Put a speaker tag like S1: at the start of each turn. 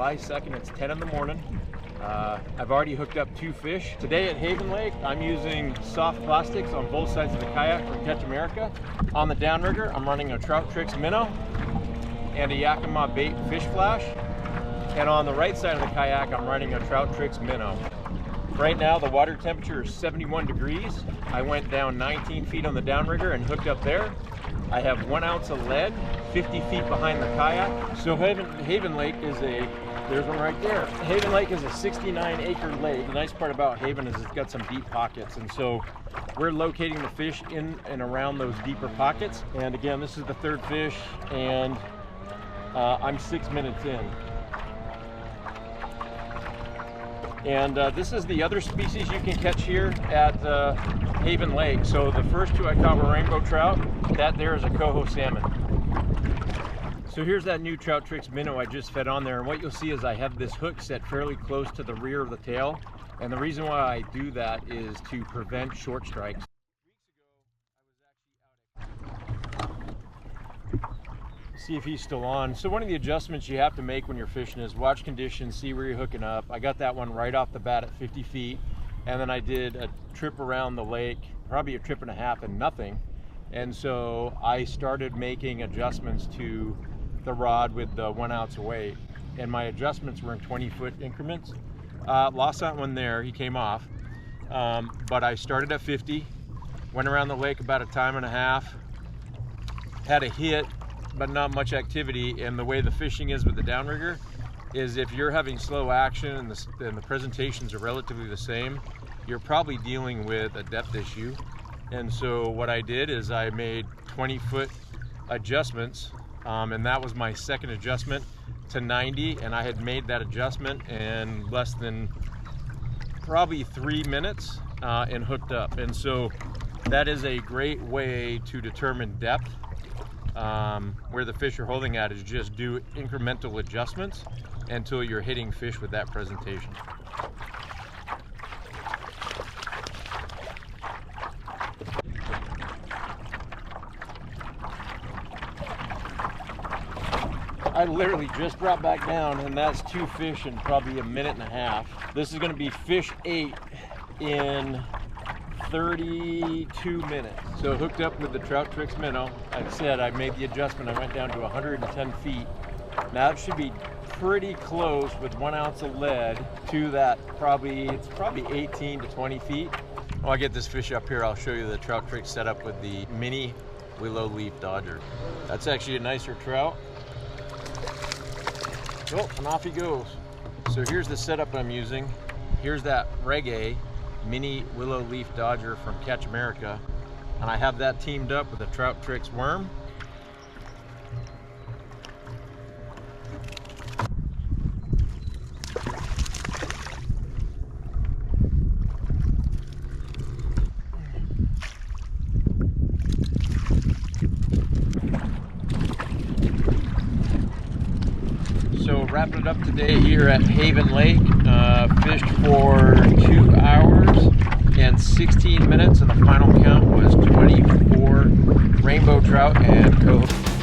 S1: July 2nd, it's 10 in the morning. I've already hooked up 2 fish. Today at Haven Lake, I'm using soft plastics on both sides of the kayak from Catch America. On the downrigger, I'm running a Trout Tricks minnow and a Yakima bait fish flash. And on the right side of the kayak, I'm running a Trout Tricks minnow. Right now, the water temperature is 71 degrees. I went down 19 feet on the downrigger and hooked up there. I have 1 ounce of lead, 50 feet behind the kayak. So Haven Lake is there's one right there. Haven Lake is a 69-acre lake. The nice part about Haven is it's got some deep pockets, and so we're locating the fish in and around those deeper pockets. And again, this is the 3rd fish, and I'm 6 minutes in. And this is the other species you can catch here at Haven Lake. So the first 2 I caught were rainbow trout. That there is a coho salmon. So here's that new Trout Tricks minnow I just fed on there, and what you'll see is I have this hook set fairly close to the rear of the tail, and the reason why I do that is to prevent short strikes. See if he's still on. So one of the adjustments you have to make when you're fishing is watch conditions, see where you're hooking up. I got that one right off the bat at 50 feet, and then I did a trip around the lake, probably a trip and a half and nothing. And so I started making adjustments to the rod with the 1 ounce of weight, and my adjustments were in 20-foot increments. Lost that one there, he came off, but I started at 50, went around the lake about a time and a half, had a hit but not much activity. And the way the fishing is with the downrigger is if you're having slow action and the presentations are relatively the same, you're probably dealing with a depth issue. And so what I did is I made 20-foot adjustments, and that was my second adjustment to 90, and I had made that adjustment in less than probably 3 minutes and hooked up. And so that is a great way to determine depth. Where the fish are holding at is just do incremental adjustments until you're hitting fish with that presentation. I literally just dropped back down, and that's 2 fish in probably a minute and a half. This is going to be fish 8 in 32 minutes. So hooked up with the Trout Tricks minnow. Like I said, I made the adjustment. I went down to 110 feet. Now it should be pretty close with 1 ounce of lead to that. It's probably 18 to 20 feet. When I get this fish up here, I'll show you the Trout Tricks setup with the mini willow leaf dodger. That's actually a nicer trout. Oh, and off he goes. So here's the setup I'm using. Here's that reggae mini willow leaf dodger from Catch America, and I have that teamed up with a Trout Tricks worm. So wrapping it up today here at Haven Lake, fished for 2 hours and 16 minutes, and the final count was 24 rainbow trout and coho.